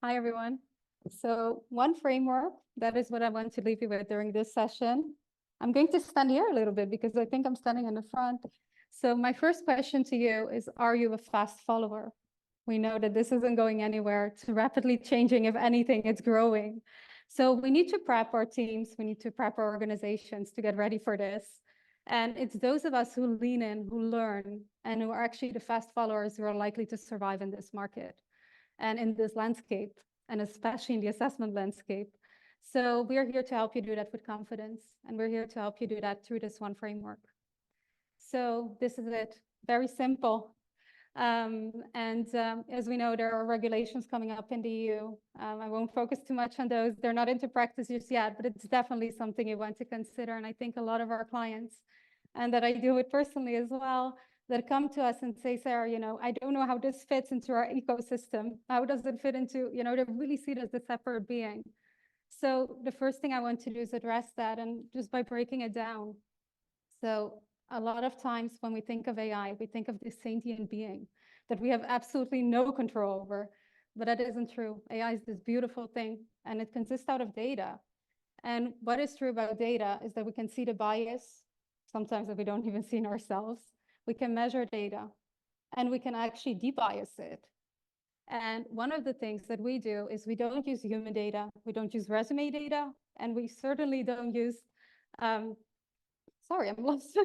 Hi, everyone. So one framework, that is what I want to leave you with during this session. I'm going to stand here a little bit because I think I'm standing in the front. So my first question to you is, are you a fast follower? We know that this isn't going anywhere. It's rapidly changing. If anything, it's growing. So we need to prep our teams. We need to prep our organizations to get ready for this. And it's those of us who lean in, who learn, and who are actually the fast followers who are likely to survive in this market and in this landscape, and especially in the assessment landscape. So we're here to help you do that with confidence, and we're here to help you do that through this one framework. So this is it, very simple. As we know, there are regulations coming up in the EU. I won't focus too much on those. They're not into practice just yet, but it's definitely something you want to consider. And I think a lot of our clients, and that I deal with personally as well, that come to us and say, Sarah, I don't know how this fits into our ecosystem. How does it fit into, they really see it as a separate being. So the first thing I want to do is address that, and just by breaking it down. So a lot of times when we think of AI, we think of this sentient being that we have absolutely no control over, but that isn't true. AI is this beautiful thing, and it consists out of data. And what is true about data is that we can see the bias, sometimes that we don't even see in ourselves. We can measure data, and we can actually debias it. And one of the things that we do is we don't use human data, we don't use resume data, and we certainly don't use, sorry, I'm lost,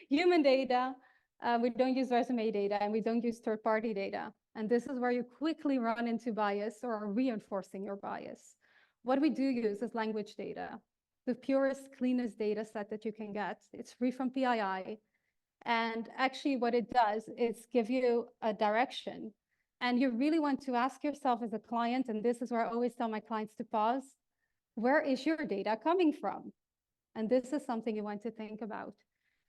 human data, we don't use resume data, and we don't use third-party data. And this is where you quickly run into bias or are reinforcing your bias. What we do use is language data, the purest, cleanest data set that you can get. It's free from PII. And actually what it does is give you a direction. And you really want to ask yourself as a client, and this is where I always tell my clients to pause, where is your data coming from? And this is something you want to think about.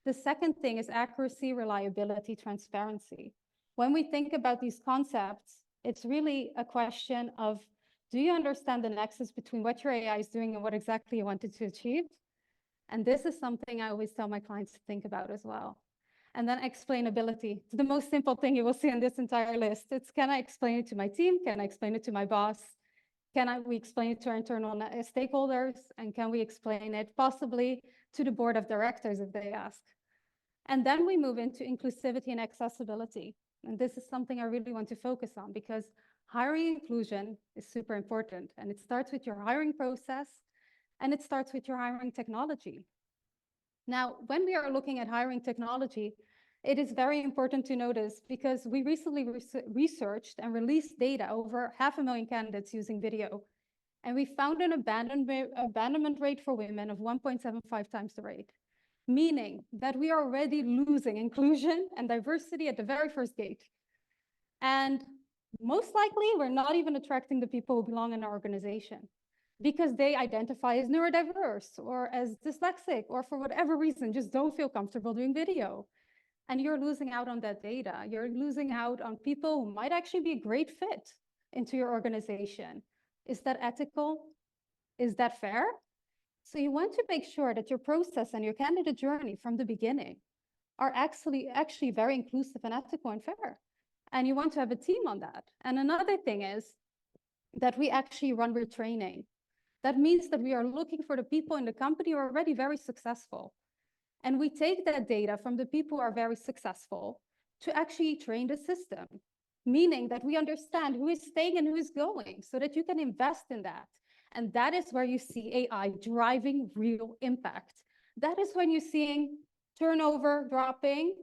The second thing is accuracy, reliability, transparency. When we think about these concepts, it's really a question of, do you understand the nexus between what your AI is doing and what exactly you wanted to achieve? And this is something I always tell my clients to think about as well. And then explainability. It's the most simple thing you will see on this entire list. It's, can I explain it to my team? Can I explain it to my boss? We explain it to our internal stakeholders? And can we explain it possibly to the board of directors if they ask? And then we move into inclusivity and accessibility. And this is something I really want to focus on, because hiring inclusion is super important. And it starts with your hiring process, and it starts with your hiring technology. Now, when we are looking at hiring technology, it is very important to notice, because we recently researched and released data over 500,000 candidates using video. And we found an abandonment rate for women of 1.75 times the rate, meaning that we are already losing inclusion and diversity at the very first gate. And most likely, we're not even attracting the people who belong in our organization, because they identify as neurodiverse or as dyslexic, or for whatever reason, just don't feel comfortable doing video. And you're losing out on that data. You're losing out on people who might actually be a great fit into your organization. Is that ethical? Is that fair? So you want to make sure that your process and your candidate journey from the beginning are actually very inclusive and ethical and fair. And you want to have a team on that. And another thing is that we actually run retraining. That means that we are looking for the people in the company who are already very successful. And we take that data from the people who are very successful to actually train the system, meaning that we understand who is staying and who is going, so that you can invest in that. And that is where you see AI driving real impact. That is when you're seeing turnover dropping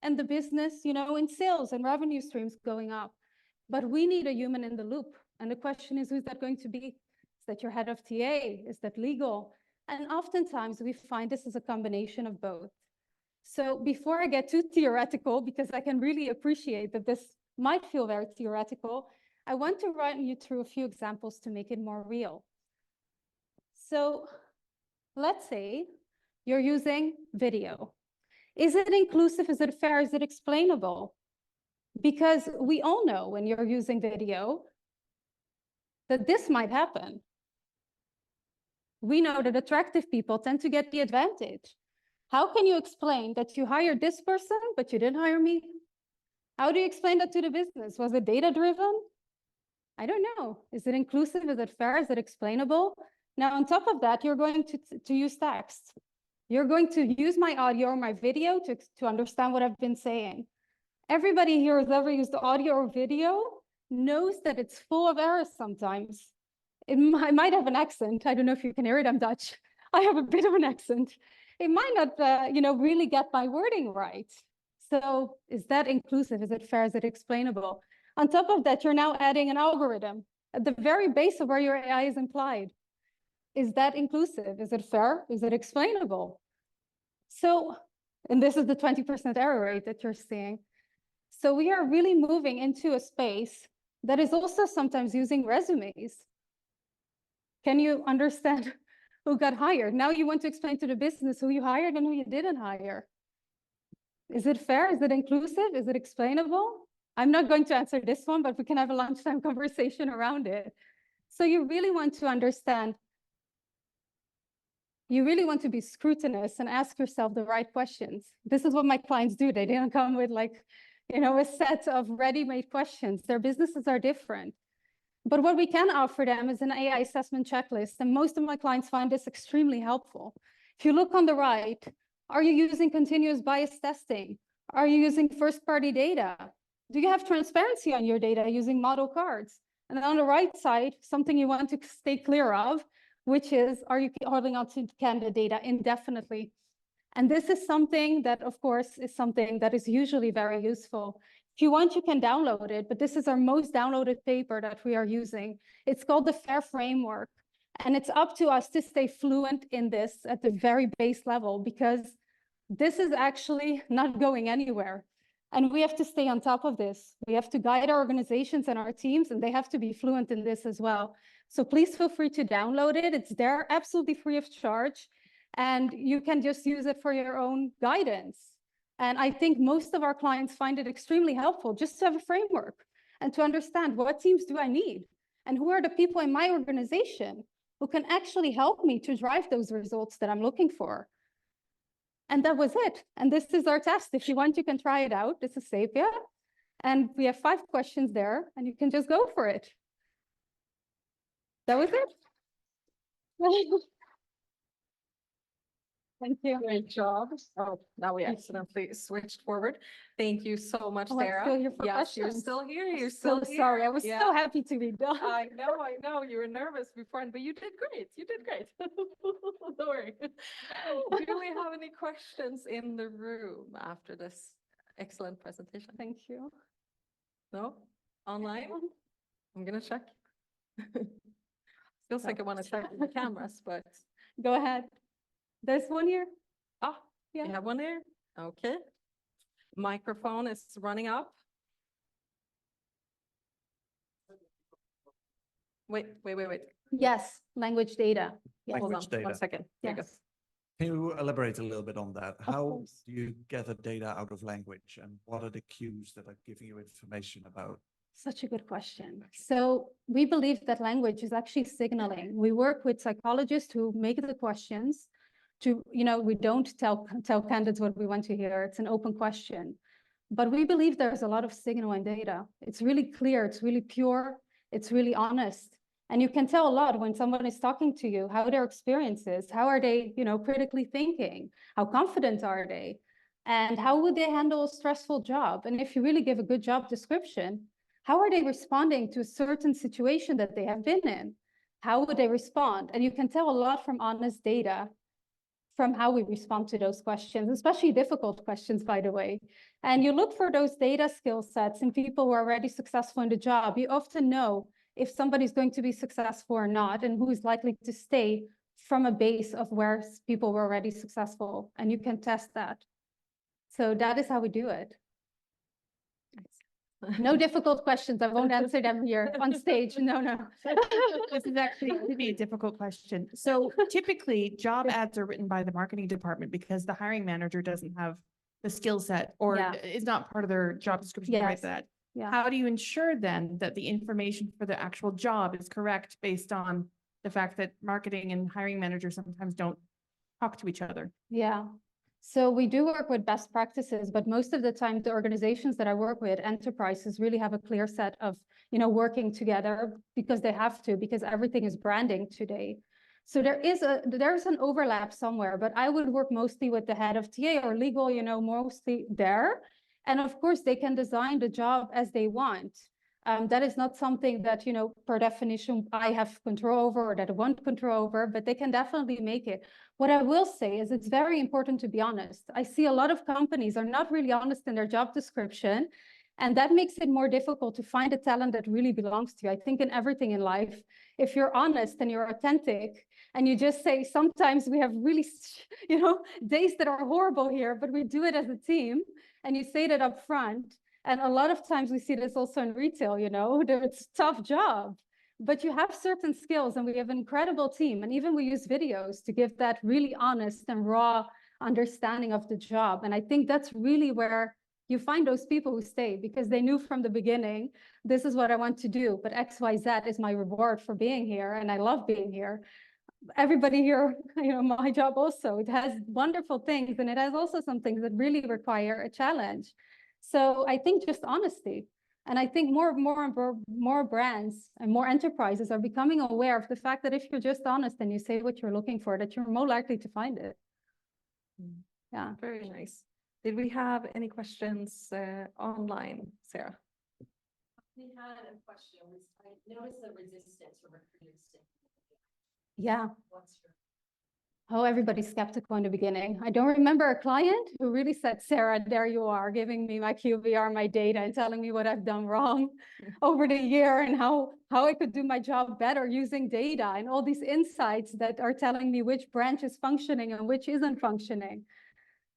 and the business, in sales and revenue streams going up. But we need a human in the loop. And the question is, who's that going to be? Is that your head of TA? Is that legal? And oftentimes we find this is a combination of both. So before I get too theoretical, because I can really appreciate that this might feel very theoretical, I want to run you through a few examples to make it more real. So let's say you're using video. Is it inclusive? Is it fair? Is it explainable? Because we all know when you're using video that this might happen. We know that attractive people tend to get the advantage. How can you explain that you hired this person, but you didn't hire me? How do you explain that to the business? Was it data-driven? I don't know. Is it inclusive? Is it fair? Is it explainable? Now, on top of that, you're going to use text. You're going to use my audio or my video to understand what I've been saying. Everybody here who's ever used audio or video knows that it's full of errors sometimes. I might have an accent. I don't know if you can hear it. I'm Dutch. I have a bit of an accent. It might not, really get my wording right. So is that inclusive? Is it fair? Is it explainable? On top of that, you're now adding an algorithm at the very base of where your AI is implied. Is that inclusive? Is it fair? Is it explainable? So, and this is the 20% error rate that you're seeing. So we are really moving into a space that is also sometimes using resumes. Can you understand who got hired? Now you want to explain to the business who you hired and who you didn't hire. Is it fair? Is it inclusive? Is it explainable? I'm not going to answer this one, but we can have a lunchtime conversation around it. So you really want to understand, you really want to be scrutinous and ask yourself the right questions. This is what my clients do. They didn't come with a set of ready-made questions. Their businesses are different. But what we can offer them is an AI assessment checklist. And most of my clients find this extremely helpful. If you look on the right, are you using continuous bias testing? Are you using first-party data? Do you have transparency on your data using model cards? And then on the right side, something you want to stay clear of, which is, are you holding on to candidate data indefinitely? And this is something that, of course, is something that is usually very useful. If you want, you can download it, but this is our most downloaded paper that we are using. It's called the FAIR Framework, and it's up to us to stay fluent in this at the very base level, because this is actually not going anywhere. And we have to stay on top of this. We have to guide our organizations and our teams, and they have to be fluent in this as well. So please feel free to download it. It's there absolutely free of charge, and you can just use it for your own guidance. And I think most of our clients find it extremely helpful just to have a framework and to understand what teams do I need and who are the people in my organization who can actually help me to drive those results that I'm looking for. And that was it. And this is our test. If you want, you can try it out. This is Sapia. And we have 5 questions there, and you can just go for it. That was it. Thank you. Great job. Oh, now we accidentally switched forward. Thank you so much, Oh, Sarah. I'm still here for Yes, questions. you're still here. You're So still here. sorry. I was Yeah. so happy to be done. I know. You were nervous before, but you did great. You did great. Don't worry. Do we have any questions in the room after this excellent presentation? Thank you. No? Online? I'm gonna check. Feels like I want to check the cameras, but Go ahead. There's one here. you have one there? Okay. Microphone is running up. Wait. Yes, language data. Yes. Hold on Language data. 1 second. There you go. Yes. Can you elaborate a little bit on that? Of How course. do you gather data out of language, and what are the cues that are giving you information about? Such a good question. So we believe that language is actually signaling. We work with psychologists who make the questions we don't tell candidates what we want to hear. It's an open question. But we believe there's a lot of signal in data. It's really clear, it's really pure, it's really honest. And you can tell a lot when someone is talking to you, how their experience is, how are they, critically thinking, how confident are they, and how would they handle a stressful job? And if you really give a good job description, how are they responding to a certain situation that they have been in? How would they respond? And you can tell a lot from honest data from how we respond to those questions, especially difficult questions, by the way. And you look for those data skill sets in people who are already successful in the job. You often know if somebody's going to be successful or not, and who is likely to stay from a base of where people were already successful, and you can test that. So that is how we do it. No difficult questions. I won't answer them here on stage. No. This is actually to be a difficult question. So typically, job ads are written by the marketing department because the hiring manager doesn't have the skill set or is not part of their job description to write that. Yeah. How do you ensure then that the information for the actual job is correct based on the fact that marketing and hiring managers sometimes don't talk to each other? Yeah. So we do work with best practices, but most of the time, the organizations that I work with, enterprises, really have a clear set of, working together because they have to, because everything is branding today. So there's an overlap somewhere, but I would work mostly with the head of TA or legal, mostly there. And of course, they can design the job as they want. That is not something that, per definition, I have control over or that I want control over, but they can definitely make it. What I will say is it's very important to be honest. I see a lot of companies are not really honest in their job description, and that makes it more difficult to find a talent that really belongs to you. I think in everything in life, if you're honest and you're authentic, and you just say, sometimes we have really, days that are horrible here, but we do it as a team, and you say that up front. And a lot of times we see this also in retail, it's a tough job, but you have certain skills and we have an incredible team. And even we use videos to give that really honest and raw understanding of the job. And I think that's really where you find those people who stay because they knew from the beginning, this is what I want to do, but XYZ is my reward for being here. And I love being here. Everybody here, my job also, it has wonderful things and it has also some things that really require a challenge. So I think just honesty. And I think more brands and more enterprises are becoming aware of the fact that if you're just honest and you say what you're looking for, that you're more likely to find it. Yeah. Very nice. Did we have any questions online, Sarah? We had a question. I noticed the resistance to recruiters. Yeah. What's your Oh, everybody's skeptical in the beginning. I don't remember a client who really said, Sarah, there you are, giving me my QBR, my data, and telling me what I've done wrong over the year and how I could do my job better using data and all these insights that are telling me which branch is functioning and which isn't functioning.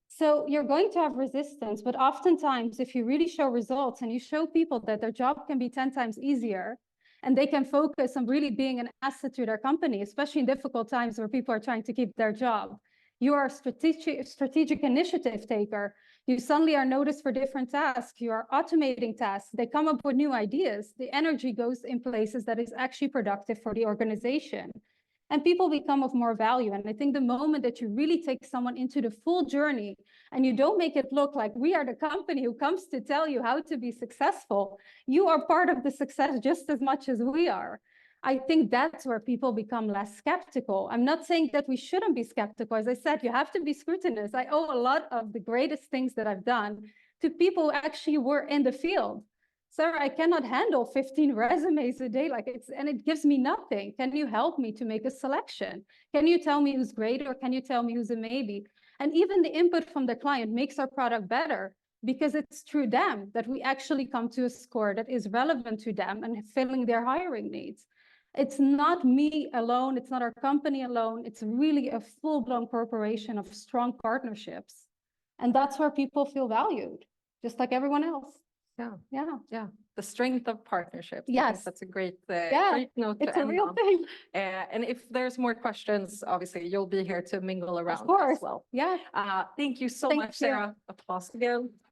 So you're going to have resistance, but oftentimes if you really show results and you show people that their job can be 10 times easier, and they can focus on really being an asset to their company, especially in difficult times where people are trying to keep their job. You are a strategic initiative taker. You suddenly are noticed for different tasks. You are automating tasks. They come up with new ideas. The energy goes in places that is actually productive for the organization. And people become of more value. And I think the moment that you really take someone into the full journey and you don't make it look like we are the company who comes to tell you how to be successful, you are part of the success just as much as we are. I think that's where people become less skeptical. I'm not saying that we shouldn't be skeptical. As I said, you have to be scrutinous. I owe a lot of the greatest things that I've done to people who actually were in the field. Sarah, I cannot handle 15 resumes a day, and it gives me nothing. Can you help me to make a selection? Can you tell me who's great or can you tell me who's a maybe? And even the input from the client makes our product better because it's through them that we actually come to a score that is relevant to them and filling their hiring needs. It's not me alone. It's not our company alone. It's really a full-blown corporation of strong partnerships. And that's where people feel valued, just like everyone else. Yeah. The strength of partnerships. Yes. That's a great, Yeah, great note to it's a end real on. thing. And if there's more questions, obviously you'll be here to mingle around Of course. as well. Yeah. Thank you so Thank much, you. Sarah. Applause again.